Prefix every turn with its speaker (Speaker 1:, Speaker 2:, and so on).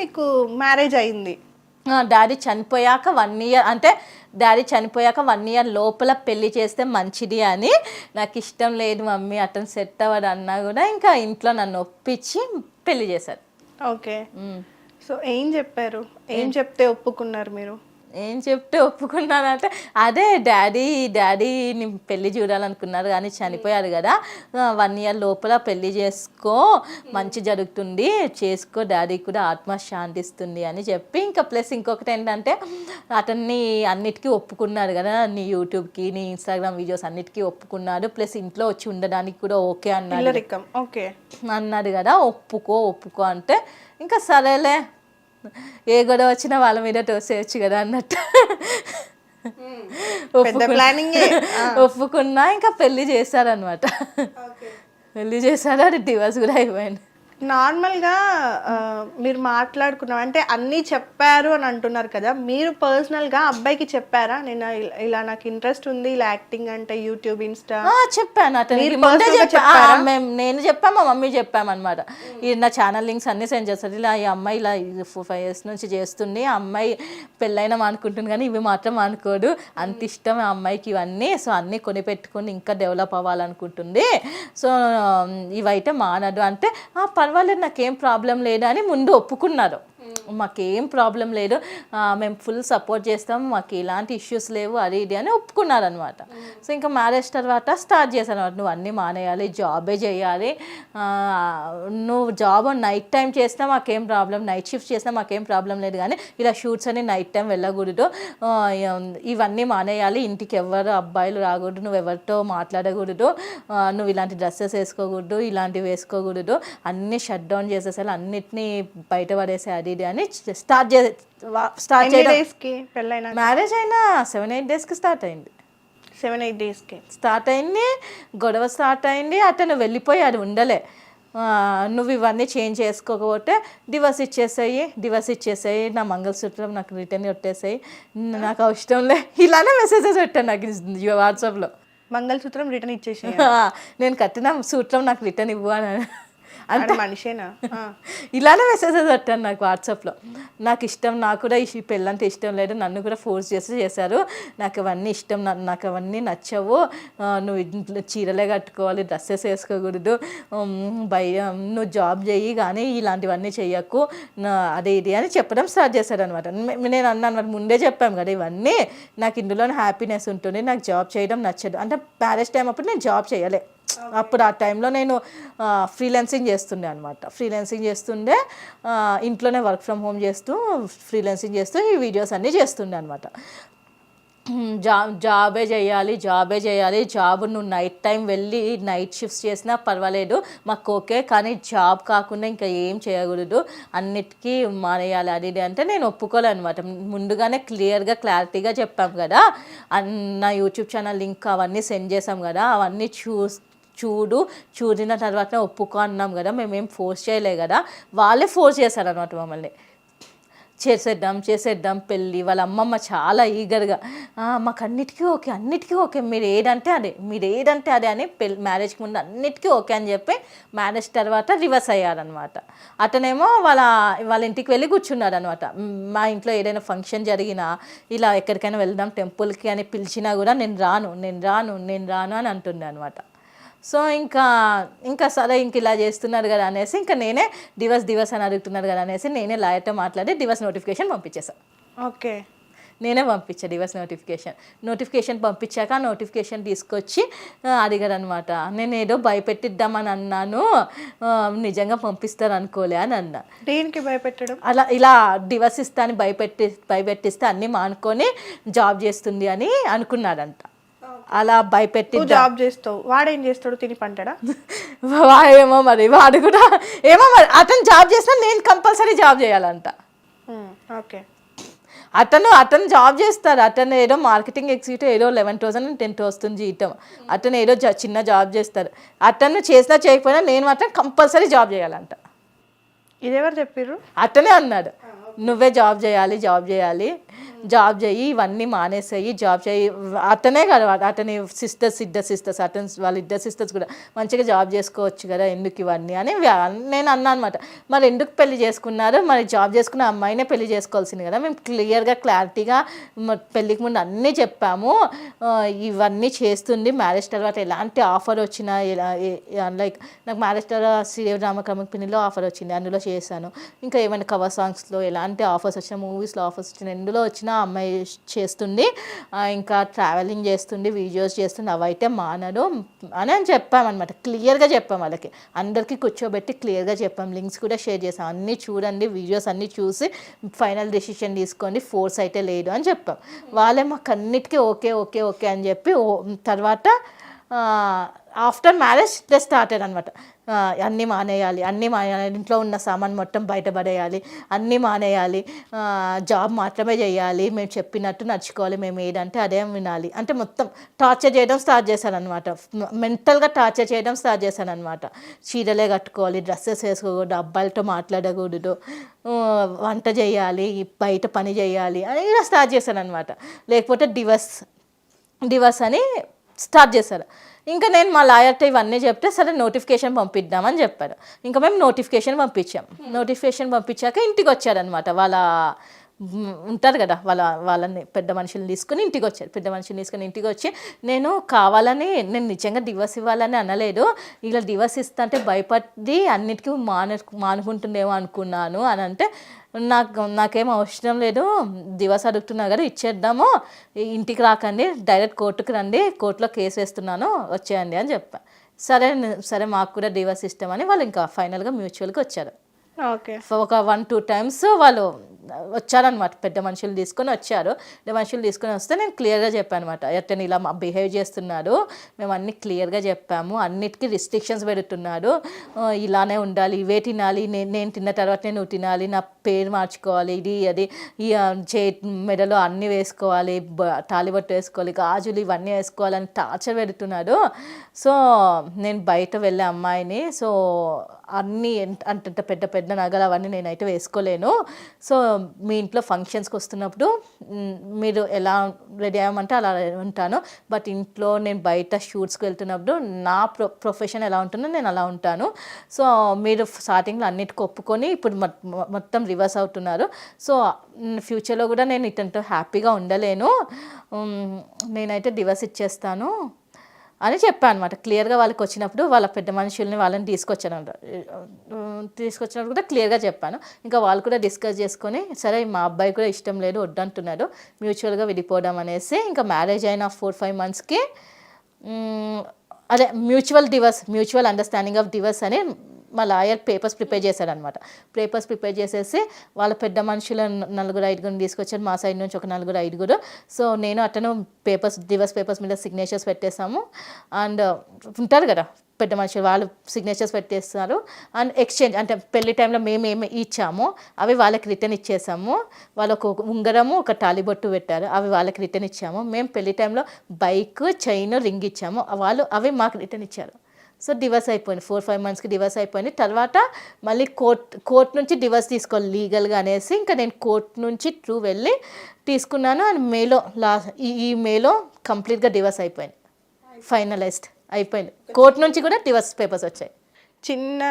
Speaker 1: మీకు మ్యారేజ్ అయింది.
Speaker 2: డాడీ చనిపోయాక 1 ఇయర్, అంటే డాడీ చనిపోయాక 1 ఇయర్ లోపల పెళ్లి చేస్తే మంచిది అని. నాకు ఇష్టం లేదు మమ్మీ, అతను సెట్ అవ్వడు అన్నా కూడా ఇంకా ఇంట్లో నన్ను ఒప్పించి పెళ్లి చేశారు.
Speaker 1: ఓకే. సో ఏం చెప్పారు, ఏం చెప్తే ఒప్పుకున్నారు మీరు?
Speaker 2: ఏం చెప్తే ఒప్పుకున్నానంటే అదే డాడీని పెళ్లి చూడాలనుకున్నారు కానీ చనిపోయారు కదా, 1 ఇయర్ లోపల పెళ్లి చేసుకో, మంచి జరుగుతుంది, చేసుకో, డాడీ కూడా ఆత్మశాంతిస్తుంది అని చెప్పి, ఇంకా ప్లస్ ఇంకొకటి ఏంటంటే అతన్ని అన్నిటికీ ఒప్పుకున్నాడు కదా, నీ యూట్యూబ్కి నీ ఇన్స్టాగ్రామ్ వీడియోస్ అన్నిటికీ ఒప్పుకున్నాడు, ప్లస్ ఇంట్లో వచ్చి ఉండడానికి కూడా ఓకే అన్నాడు.
Speaker 1: ఓకే అన్నాడు
Speaker 2: కదా, ఒప్పుకో అంటే ఇంకా సరేలే, ఏ గొడవ వచ్చినా వాళ్ళ మీద తోసేయచ్చు కదా అన్నట్టు ఒప్పుకున్నా. ఇంకా పెళ్లి చేశారనమాట. పెళ్లి చేశారు, అది డివోర్స్ కూడా అయిపోయింది.
Speaker 1: నార్మల్గా మీరు మాట్లాడుకున్నాం అంటే అన్నీ చెప్పారు అని అంటున్నారు కదా, మీరు పర్సనల్గా అబ్బాయికి చెప్పారా, నేను ఇలా నాకు ఇంట్రెస్ట్ ఉంది, ఇలా యాక్టింగ్ అంటే యూట్యూబ్ ఇన్స్టా?
Speaker 2: చెప్పాను అతనికి, నేను చెప్పాను, మా మమ్మీ చెప్పామన్నమాట. నా ఛానల్ లింక్స్ అన్నీ సెండ్ చేస్తారు, ఇలా ఈ అమ్మాయి ఇలా 4-5 years నుంచి చేస్తుంది, ఆ అమ్మాయి పెళ్ళైనా అనుకుంటుంది కానీ ఇవి మాత్రం అనుకోడు, అంత ఇష్టం ఆ అమ్మాయికి ఇవన్నీ, సో అన్నీ కొనిపెట్టుకుని ఇంకా డెవలప్ అవ్వాలనుకుంటుంది, సో ఇవైతే మానదు అంటే పర్వాలేదు నాకేం ప్రాబ్లం లేదు అని ముందు ఒప్పుకున్నారు. మాకేం ప్రాబ్లం లేదు, మేము ఫుల్ సపోర్ట్ చేస్తాం, మాకు ఎలాంటి ఇష్యూస్ లేవు, అది ఇది అని ఒప్పుకున్నారు అనమాట. సో ఇంకా మ్యారేజ్ తర్వాత స్టార్ట్ చేశాను అనమాట, నువ్వు అన్నీ మానేయాలి, జాబే చేయాలి, నువ్వు జాబ్ నైట్ టైం చేసినా మాకేం ప్రాబ్లం, నైట్ షిఫ్ట్ చేసినా మాకేం ప్రాబ్లం లేదు, కానీ ఇలా షూట్స్ అని నైట్ టైం వెళ్ళకూడదు, ఇవన్నీ మానేయాలి, ఇంటికి ఎవరు అబ్బాయిలు రాకూడదు, నువ్వు ఎవరితో మాట్లాడకూడదు, నువ్వు ఇలాంటి డ్రెస్సెస్ వేసుకోకూడదు, ఇలాంటివి వేసుకోకూడదు, అన్నీ షట్ డౌన్ చేసేసాలి, అన్నిటినీ బయటపడేసే అది ఇది అని స్టార్ట్
Speaker 1: చేయడం.
Speaker 2: మ్యారేజ్ అయినా 7-8 daysకి స్టార్ట్ అయింది.
Speaker 1: 7-8 daysకి
Speaker 2: స్టార్ట్ అయింది, గొడవ స్టార్ట్ అయింది, అతను వెళ్ళిపోయాడు, ఉండలే, నువ్వు ఇవన్నీ చేంజ్ చేసుకోకపోతే డివోర్స్ ఇచ్చేసాయి, నా మంగళసూత్రం నాకు రిటర్న్ కొట్టేసాయి, నాకు అవసరం లే, ఇలానే మెసేజెస్ పెట్టాను నాకు వాట్సాప్లో.
Speaker 1: మంగళసూత్రం రిటర్న్ ఇచ్చేసి,
Speaker 2: నేను కట్టిన సూత్రం నాకు రిటర్న్ ఇవ్వు అని,
Speaker 1: అంటే మనిషేనా?
Speaker 2: ఇలానే మెసేజెస్ పెట్టాను నాకు వాట్సాప్లో. నాకు ఇష్టం, నాకు కూడా ఈ పెళ్ళంటే ఇష్టం లేదు, నన్ను కూడా ఫోర్స్ చేశారు, నాకు అవన్నీ ఇష్టం, నాకు అవన్నీ నచ్చవు, నువ్వు ఇంట్లో చీరలే కట్టుకోవాలి, డ్రెస్సెస్ వేసుకోకూడదు, నువ్వు జాబ్ చెయ్యి కానీ ఇలాంటివన్నీ చెయ్యకు, అదే ఇది అని చెప్పడం స్టార్ట్ చేశాడు అనమాట. నేను అన్నాను ముందే చెప్పాము కదా, ఇవన్నీ నాకు ఇందులోనే హ్యాపీనెస్ ఉంటుంది, నాకు జాబ్ చేయడం నచ్చదు అంటే మ్యారేజ్ టైం అప్పుడు నేను జాబ్ చేయలే, అప్పుడు ఆ టైంలో నేను ఫ్రీలాన్సింగ్ చేస్తుండే ఇంట్లోనే వర్క్ ఫ్రమ్ హోమ్ చేస్తూ ఫ్రీలాన్సింగ్ చేస్తూ ఈ వీడియోస్ అన్నీ చేస్తుండే అనమాట. జాబే చేయాలి, జాబ్ నువ్వు నైట్ టైం వెళ్ళి నైట్ షిఫ్ట్స్ చేసినా పర్వాలేదు మాకు ఓకే, కానీ జాబ్ కాకుండా ఇంకా ఏం చేయకూడదు, అన్నిటికీ మానేయాలి అది ఇది అంటే నేను ఒప్పుకోలే అనమాట. ముందుగానే క్లారిటీగా చెప్పాం కదా, నా యూట్యూబ్ ఛానల్ లింక్ అవన్నీ సెండ్ చేసాం కదా, అవన్నీ చూడిన తర్వాత ఒప్పుకో అన్నాం కదా, మేమేం ఫోర్స్ చేయలే కదా, వాళ్ళే ఫోర్స్ చేశారనమాట మమ్మల్ని. చేసేద్దాం పెళ్ళి. వాళ్ళ అమ్మమ్మ చాలా ఈగర్గా మాకు అన్నిటికీ ఓకే మీరు ఏదంటే అదే అని మ్యారేజ్కి ముందు అన్నిటికీ ఓకే అని చెప్పి మ్యారేజ్ తర్వాత రివర్స్ అయ్యారనమాట. అతనేమో వాళ్ళ ఇంటికి వెళ్ళి కూర్చున్నాడు అనమాట. మా ఇంట్లో ఏదైనా ఫంక్షన్ జరిగినా ఇలా ఎక్కడికైనా వెళ్దాం టెంపుల్కి అని పిలిచినా కూడా నేను రాను అని అంటుండే అనమాట. సో ఇంకా సరే ఇంక ఇలా చేస్తున్నారు కదా అనేసి ఇంకా నేనే డివోర్స్ అని అడుగుతున్నారు కదా అనేసి నేనే లాయర్తో మాట్లాడి డివోర్స్ నోటిఫికేషన్ పంపించేసాను.
Speaker 1: ఓకే,
Speaker 2: నేనే పంపించా డివోర్స్ నోటిఫికేషన్ పంపించాక నోటిఫికేషన్ తీసుకొచ్చి అడిగారు అనమాట. నేను ఏదో భయపెట్టిద్దామని అన్నాను, నిజంగా పంపిస్తారు అనుకోలే అని అన్నా.
Speaker 1: దేనికి భయపెట్టడం?
Speaker 2: ఇలా డివోర్స్ ఇస్తా అని భయపెట్టిస్తే అన్నీ మానుకొని జాబ్ చేస్తుంది అని అనుకున్నాడంట. అలా భయపెట్టి
Speaker 1: జాబ్ చేస్తావు, వాడేం చేస్తాడు, తిని పంటాడా?
Speaker 2: ఏమో మరి అతను జాబ్ చేసినా నేను కంపల్సరీ జాబ్ చేయాలంట.
Speaker 1: ఓకే,
Speaker 2: అతను జాబ్ చేస్తారు, అతను ఏదో మార్కెటింగ్ ఎగ్జిక్యూటివ్ ఏదో 11,000 10,000 వస్తుంది జీతం, అతను ఏదో చిన్న జాబ్ చేస్తారు, అతను చేసినా చేయకపోయినా నేను మాత్రం కంపల్సరీ జాబ్ చేయాలంట.
Speaker 1: ఇదెవరు చెప్పారు?
Speaker 2: అతనే అన్నాడు, నువ్వే జాబ్ చేయాలి జాబ్ చేయి, ఇవన్నీ మానేసేయి, జాబ్ చేయి. అతనే కదా అతని సిస్టర్స్ అతని వాళ్ళ ఇద్దరు సిస్టర్స్ కూడా మంచిగా జాబ్ చేసుకోవచ్చు కదా, ఎందుకు ఇవన్నీ అని నేను అన్నా అనమాట. మరి ఎందుకు పెళ్లి చేసుకున్నారు, మరి జాబ్ చేసుకున్న అమ్మాయినే పెళ్లి చేసుకోవాల్సింది కదా. మేము క్లారిటీగా పెళ్ళికి ముందు అన్నీ చెప్పాము. ఇవన్నీ చేస్తుంది, మ్యారేజ్ తర్వాత ఎలాంటి ఆఫర్ వచ్చినా లైక్ నాకు మ్యారేజ్ తర్వాత శ్రీరామ కంపెనీలో ఆఫర్ వచ్చింది, అందులో చేశాను. ఇంకా ఏమైనా కవర్ సాంగ్స్లో ఎలాంటి ఆఫర్స్ వచ్చినా, మూవీస్లో ఆఫర్స్ వచ్చినా, ఎందులో వచ్చినా అమ్మాయి చేస్తుంది. ఇంకా ట్రావెలింగ్ చేస్తుంది, వీడియోస్ చేస్తుంది, అవైతే మానడు అని చెప్పామన్నమాట. క్లియర్గా చెప్పాం వాళ్ళకి, అందరికీ కూర్చోబెట్టి క్లియర్గా చెప్పాం. లింక్స్ కూడా షేర్ చేసాం. అన్నీ చూడండి, వీడియోస్ అన్నీ చూసి ఫైనల్ డెసిషన్ తీసుకోండి, ఫోర్స్ అయితే లేదు అని చెప్పాం. వాళ్ళే మాకు అన్నిటికీ ఓకే ఓకే ఓకే అని చెప్పి తర్వాత ఆఫ్టర్ మ్యారేజ్ దే స్టార్టెడ్ అనమాట. అన్నీ మానేయాలి, ఇంట్లో ఉన్న సామాన్ మొత్తం బయటపడేయాలి, అన్నీ మానేయాలి, జాబ్ మాత్రమే చేయాలి, మేము చెప్పినట్టు నడుచుకోవాలి, మేము ఏదంటే అదే వినాలి అంటే మొత్తం టార్చర్ చేయడం స్టార్ట్ చేశానమాట. మెంటల్గా టార్చర్ చేయడం స్టార్ట్ చేశానమాట. చీరలే కట్టుకోవాలి, డ్రెస్సెస్ వేసుకోకూడదు, అబ్బాయిలతో మాట్లాడకూడదు, వంట చేయాలి, బయట పని చేయాలి అని ఇలా స్టార్ట్ చేశానమాట. లేకపోతే డివర్స్ అని స్టార్ట్ చేశారు. ఇంకా నేను మా లాయర్తో ఇవన్నీ చెప్తే సరే నోటిఫికేషన్ పంపిద్దామని చెప్పారు. ఇంకా మేము నోటిఫికేషన్ పంపించాక ఇంటికి వచ్చారనమాట. వాళ్ళ ఉంటారు కదా, వాళ్ళని పెద్ద మనుషులు తీసుకుని ఇంటికి వచ్చారు. ఇంటికి వచ్చి నేను కావాలని, నేను నిజంగా డివర్స్ ఇవ్వాలని అనలేదు, ఇలా డివర్స్ ఇస్తా అంటే భయపడి అన్నిటికీ మానుకుంటుందేమో అనుకున్నాను అని అంటే, నాకేం అవసరం లేదు, డివర్స్ అడుగుతున్నా కదా ఇచ్చేద్దాము, ఇంటికి రాకండి, డైరెక్ట్ కోర్టుకు రండి, కోర్టులో కేసు వేస్తున్నాను, వచ్చేయండి అని చెప్పాను. సరే మాకు కూడా డివర్స్ ఇష్టమని వాళ్ళు ఇంకా ఫైనల్గా మ్యూచువల్గా వచ్చారు.
Speaker 1: ఓకే.
Speaker 2: ఒక 1-2 times వాళ్ళు వచ్చారనమాట. పెద్ద మనుషులు తీసుకొని వస్తే నేను క్లియర్గా చెప్పాను అనమాట, అతను ఇలా బిహేవ్ చేస్తున్నాడు, మేము అన్నీ క్లియర్గా చెప్పాము, అన్నిటికీ రిస్ట్రిక్షన్స్ పెడుతున్నాడు, ఇలానే ఉండాలి, ఇవే తినాలి, నేను తిన్న తర్వాతనే నువ్వు తినాలి, నా పేరు మార్చుకోవాలి, ఇది అది, ఈ మెడలో అన్నీ వేసుకోవాలి, తాళిబొట్టు వేసుకోవాలి, గాజులు ఇవన్నీ వేసుకోవాలని టార్చర్ పెడుతున్నాడు. సో నేను బయట వెళ్ళే అమ్మాయిని, సో అన్నీ అంత పెద్ద పెద్ద నగలు అవన్నీ నేనైతే వేసుకోలేను, సో మీ ఇంట్లో ఫంక్షన్స్కి వస్తున్నప్పుడు మీరు ఎలా రెడీ అయ్యామంటే అలా ఉంటాను, బట్ ఇంట్లో నేను బయట షూట్స్కి వెళ్తున్నప్పుడు నా ప్రొఫెషన్ ఎలా ఉంటుందో నేను అలా ఉంటాను. సో మీరు స్టార్టింగ్లో అన్నిటికీ ఒప్పుకొని ఇప్పుడు మొత్తం రివర్స్ అవుతున్నారు, సో ఫ్యూచర్లో కూడా నేను ఇతనితో హ్యాపీగా ఉండలేను, నేనైతే డివర్స్ ఇచ్చేస్తాను అని చెప్పాను అనమాట. క్లియర్గా వాళ్ళకి వచ్చినప్పుడు వాళ్ళ పెద్ద మనుషుల్ని వాళ్ళని తీసుకొచ్చినప్పుడు కూడా క్లియర్గా చెప్పాను. ఇంకా వాళ్ళు కూడా డిస్కస్ చేసుకొని సరే మా అబ్బాయి కూడా ఇష్టం లేదు, వద్దంటున్నాడు, మ్యూచువల్గా విడిపోవడం అనేసి ఇంకా మ్యారేజ్ అయిన 4-5 monthsకి అదే మ్యూచువల్ అండర్స్టాండింగ్ ఆఫ్ డివర్స్ అని మా లాయర్ పేపర్స్ ప్రిపేర్ చేశాడనమాట. పేపర్స్ ప్రిపేర్ చేసేసి వాళ్ళ పెద్ద మనుషుల 4-5 తీసుకొచ్చారు, మా సైడ్ నుంచి ఒక 4-5. సో నేను అతను డివర్స్ పేపర్స్ మీద సిగ్నేచర్స్ పెట్టేసాము. అండ్ ఉంటారు కదా పెద్ద మనుషులు, వాళ్ళు సిగ్నేచర్స్ పెట్టేస్తారు. అండ్ ఎక్స్చేంజ్ అంటే పెళ్లి టైంలో మేము ఏమి ఇచ్చామో అవి వాళ్ళకి రిటర్న్ ఇచ్చేసాము. వాళ్ళకు ఒక ఉంగరము, ఒక తాళిబొట్టు పెట్టారు, అవి వాళ్ళకి రిటర్న్ ఇచ్చాము. మేము పెళ్లి టైంలో బైక్, చైన్, రింగ్ ఇచ్చాము, అవి మాకు రిటర్న్ ఇచ్చారు. సో డివర్స్ అయిపోయింది, 4-5 monthsకి డివర్స్ అయిపోయింది. తర్వాత మళ్ళీ కోర్ట్ నుంచి డివర్స్ తీసుకోవాలి లీగల్గా అనేసి ఇంకా నేను కోర్ట్ నుంచి వెళ్ళి తీసుకున్నాను. అండ్ ఈ మేలో కంప్లీట్గా డివర్స్ అయిపోయింది, ఫైనలైజ్డ్ అయిపోయింది. కోర్ట్ నుంచి కూడా డివర్స్ పేపర్స్ వచ్చాయి.
Speaker 1: చిన్న